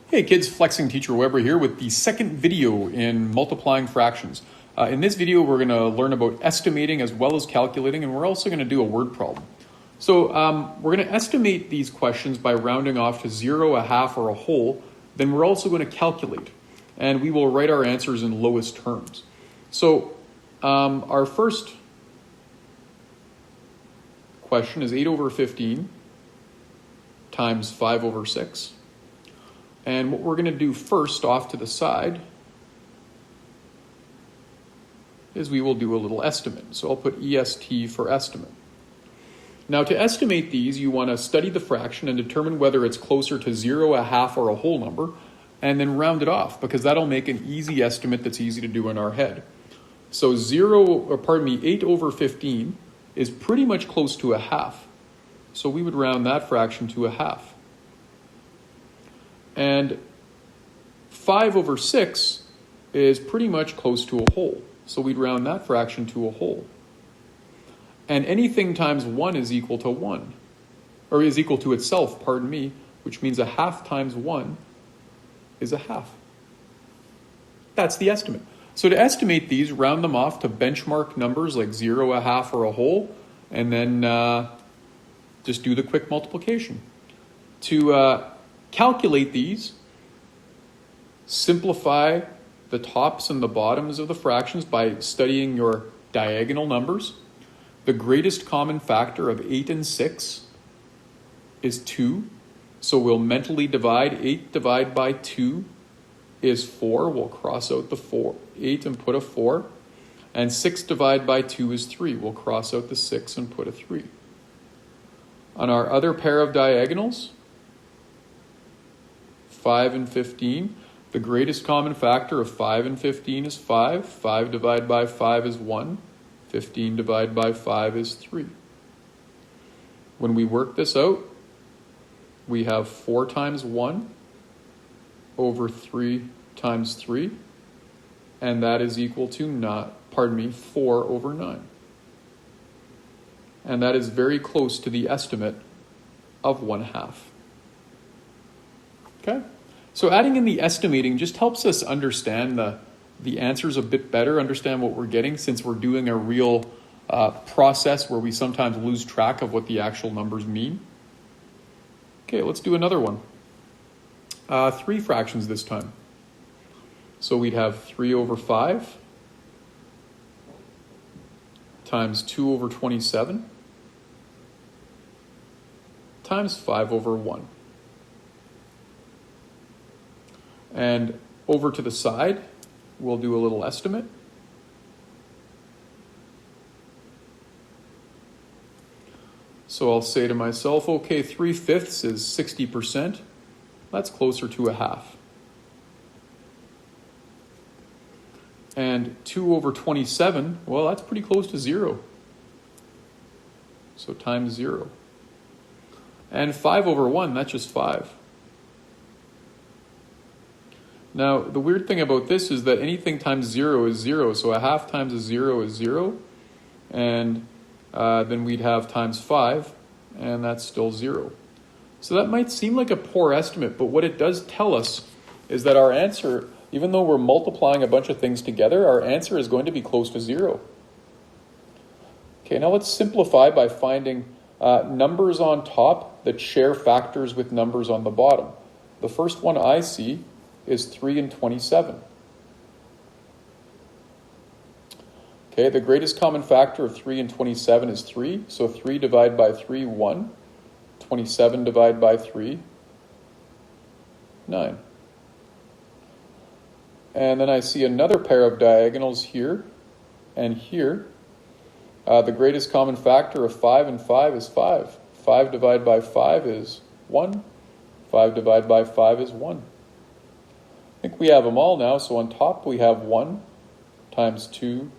Hey kids, Flexing Teacher Weber here with the second video in multiplying fractions. In this video, we're going to learn about estimating as well as calculating, and we're also going to do a word problem. So we're going to estimate these questions by rounding off to 0, a half, or a whole. Then we're also going to calculate, and we will write our answers in lowest terms. So our first question is 8 over 15 times 5 over 6. And what we're going to do first off to the side is we will do a little estimate. So I'll put EST for estimate. Now to estimate these, you want to study the fraction and determine whether it's closer to 0, a half, or a whole number, and then round it off, because that'll make an easy estimate that's easy to do in our head. So 8 over 15 is pretty much close to a half. So we would round that fraction to a half. And 5 over 6 is pretty much close to a whole. So we'd round that fraction to a whole. And anything times 1 is equal to 1. Or is equal to itself, pardon me, which means a half times 1 is a half. That's the estimate. So to estimate these, round them off to benchmark numbers like 0, a half, or a whole, and then just do the quick multiplication. To calculate these, simplify the tops and the bottoms of the fractions by studying your diagonal numbers. The greatest common factor of 8 and 6 is 2. So we'll mentally divide. 8 divided by 2 is 4. We'll cross out the 8 and put a 4. And 6 divided by 2 is 3. We'll cross out the 6 and put a 3. On our other pair of diagonals, 5 and 15, the greatest common factor of 5 and 15 is 5. 5 divided by 5 is 1. 15 divided by 5 is 3. When we work this out, we have 4 times 1 over 3 times 3, and that is equal to 4 over 9. And that is very close to the estimate of 1/2. Okay? So adding in the estimating just helps us understand the answers a bit better, understand what we're getting, since we're doing a real process where we sometimes lose track of what the actual numbers mean. Okay, let's do another one. 3 fractions this time. So we'd have 3 over 5 times 2 over 27 times 5 over 1. And over to the side, we'll do a little estimate. So I'll say to myself, okay, 3/5 is 60%. That's closer to a half. And 2 over 27, well, that's pretty close to 0. So times 0. And 5 over 1, that's just 5. Now, the weird thing about this is that anything times 0 is 0. So a half times a 0 is 0. And then we'd have times 5, and that's still 0. So that might seem like a poor estimate, but what it does tell us is that our answer, even though we're multiplying a bunch of things together, our answer is going to be close to 0. Okay, now let's simplify by finding numbers on top that share factors with numbers on the bottom. The first one I see is 3 and 27. Okay, the greatest common factor of 3 and 27 is 3. So 3 divided by 3, 1. 27 divided by 3, 9. And then I see another pair of diagonals here and here. The greatest common factor of 5 and 5 is 5. 5 divided by 5 is 1. 5 divided by 5 is 1. I think we have them all now. So on top we have 1 times 2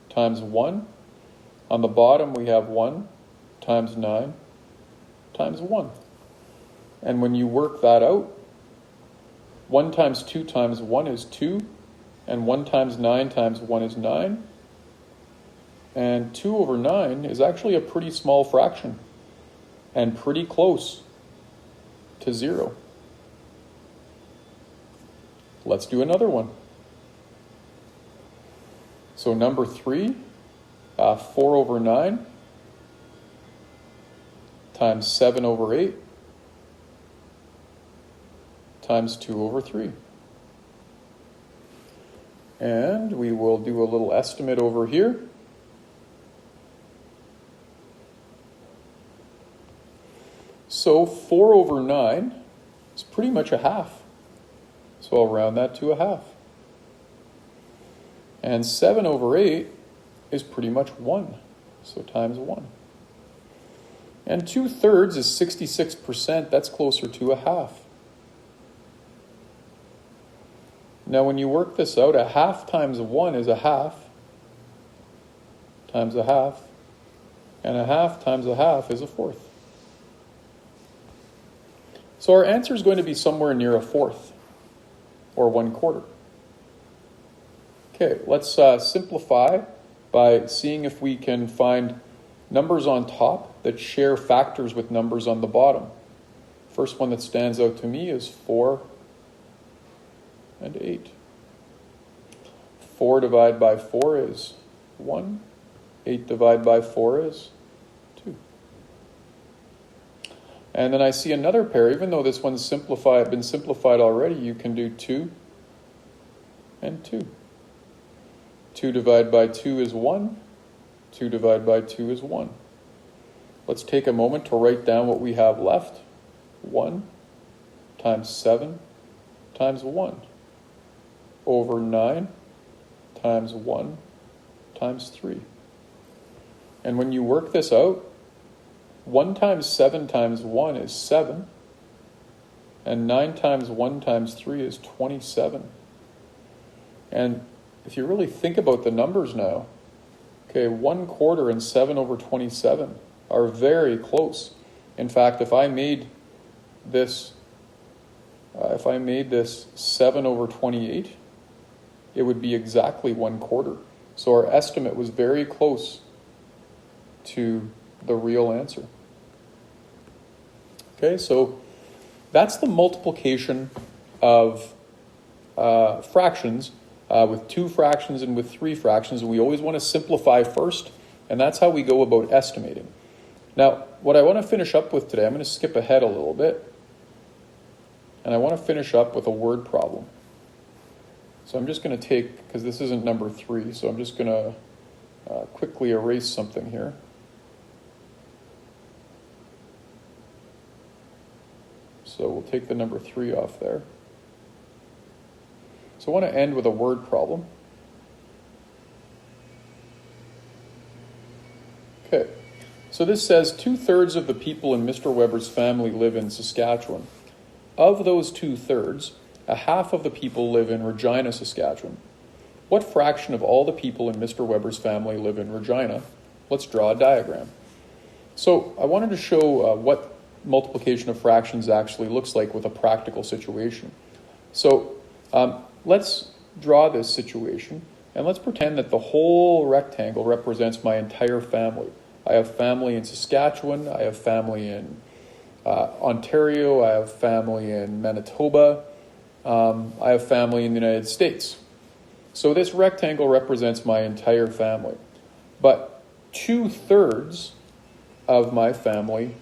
times 1. On the bottom we have 1 times 9 times 1. And when you work that out, 1 times 2 times 1 is 2. And 1 times 9 times 1 is 9. And 2 over 9 is actually a pretty small fraction and pretty close to 0. Let's do another one. So number 3, 4 over 9 times 7 over 8 times 2 over 3. And we will do a little estimate over here. So 4 over 9 is pretty much a half. So I'll round that to a half. And 7 over 8 is pretty much 1. So times 1. And 2/3 is 66%. That's closer to a half. Now when you work this out, a half times 1 is a half times a half. And a half times a half is a fourth. So our answer is going to be somewhere near a fourth, or 1/4. Okay, let's simplify by seeing if we can find numbers on top that share factors with numbers on the bottom. First one that stands out to me is 4 and 8. 4 divided by 4 is 1. 8 divided by 4 is 2. And then I see another pair, even though this one's been simplified already, you can do 2 and 2. 2 divided by 2 is 1. 2 divided by 2 is 1. Let's take a moment to write down what we have left. 1 times 7 times 1 over 9 times 1 times 3. And when you work this out, 1 times 7 times 1 is 7. And 9 times 1 times 3 is 27. And if you really think about the numbers now, okay, 1/4 and 7 over 27 are very close. In fact, if I made this 7 over 28, it would be exactly 1/4. So our estimate was very close to the real answer. Okay, so that's the multiplication of fractions with 2 fractions and with 3 fractions. We always want to simplify first, and that's how we go about estimating. Now, what I want to finish up with today, I'm going to skip ahead a little bit, and I want to finish up with a word problem. So I'm just going to take, because this isn't number 3, so I'm just going to quickly erase something here. So we'll take the number 3 off there. So I want to end with a word problem. Okay, so this says 2/3 of the people in Mr. Weber's family live in Saskatchewan. Of those 2/3, a half of the people live in Regina, Saskatchewan. What fraction of all the people in Mr. Weber's family live in Regina? Let's draw a diagram. So I wanted to show what multiplication of fractions actually looks like with a practical situation. So let's draw this situation, and let's pretend that the whole rectangle represents my entire family. I have family in Saskatchewan, I have family in Ontario, I have family in Manitoba, I have family in the United States. So this rectangle represents my entire family. But 2/3 of my family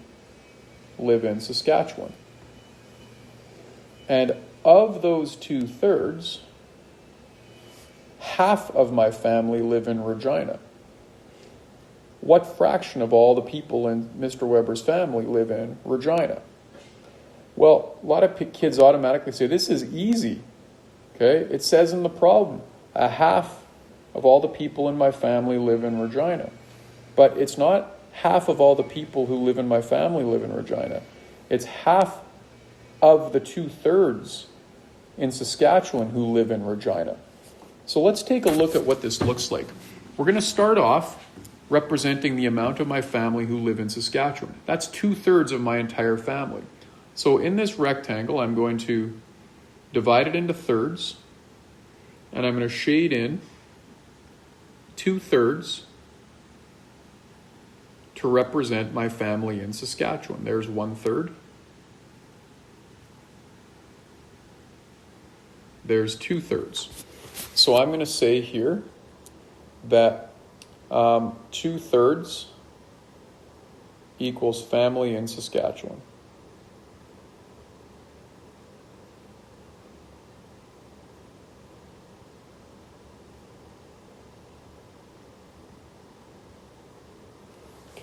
live in Saskatchewan. And of those 2/3, half of my family live in Regina. What fraction of all the people in Mr. Weber's family live in Regina? Well, a lot of kids automatically say, this is easy. Okay, it says in the problem, a half of all the people in my family live in Regina. But it's not half of all the people who live in my family live in Regina. It's half of the 2/3 in Saskatchewan who live in Regina. So let's take a look at what this looks like. We're going to start off representing the amount of my family who live in Saskatchewan. That's 2/3 of my entire family. So in this rectangle, I'm going to divide it into thirds, and I'm going to shade in 2/3 to represent my family in Saskatchewan. There's 1/3. there's 2/3. So I'm going to say here that 2/3 equals family in Saskatchewan.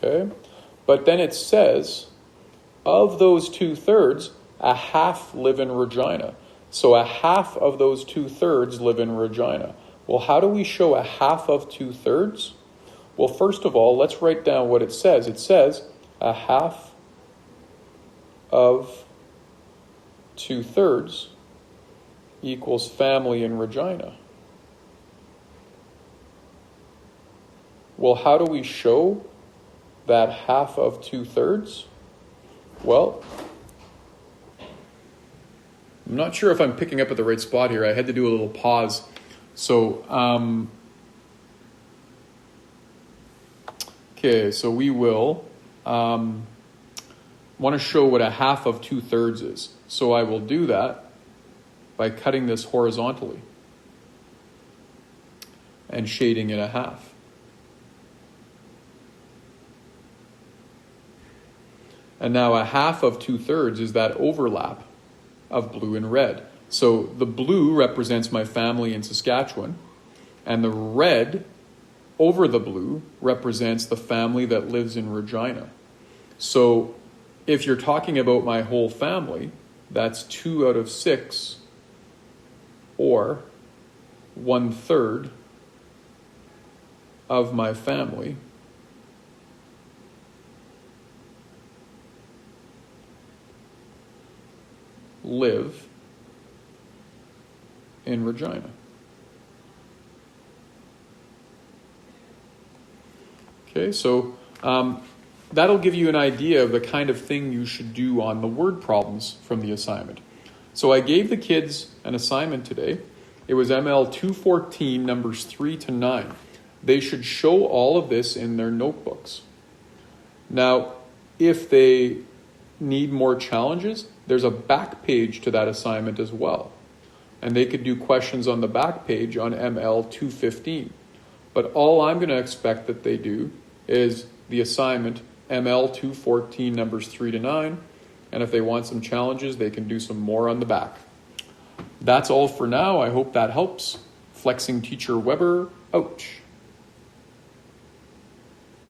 Okay, but then it says, of those 2/3, a half live in Regina. So a half of those 2/3 live in Regina. Well, how do we show a half of 2/3? Well, first of all, let's write down what it says. It says a half of 2/3 equals family in Regina. Well, how do we show that half of 2/3? Well, I'm not sure if I'm picking up at the right spot here. I had to do a little pause. So, okay, so we will want to show what a half of 2/3 is. So I will do that by cutting this horizontally and shading it a half. And now a half of 2/3 is that overlap of blue and red. So the blue represents my family in Saskatchewan, and the red over the blue represents the family that lives in Regina. So if you're talking about my whole family, that's 2 out of 6, or 1/3 of my family live in Regina. Okay, so that'll give you an idea of the kind of thing you should do on the word problems from the assignment. So I gave the kids an assignment today. It was ML 214, numbers 3 to 9. They should show all of this in their notebooks. Now, if they need more challenges, there's a back page to that assignment as well. And they could do questions on the back page on ML 215. But all I'm going to expect that they do is the assignment ML 214, numbers 3 to 9. And if they want some challenges, they can do some more on the back. That's all for now. I hope that helps. Flexing Teacher Weber, out.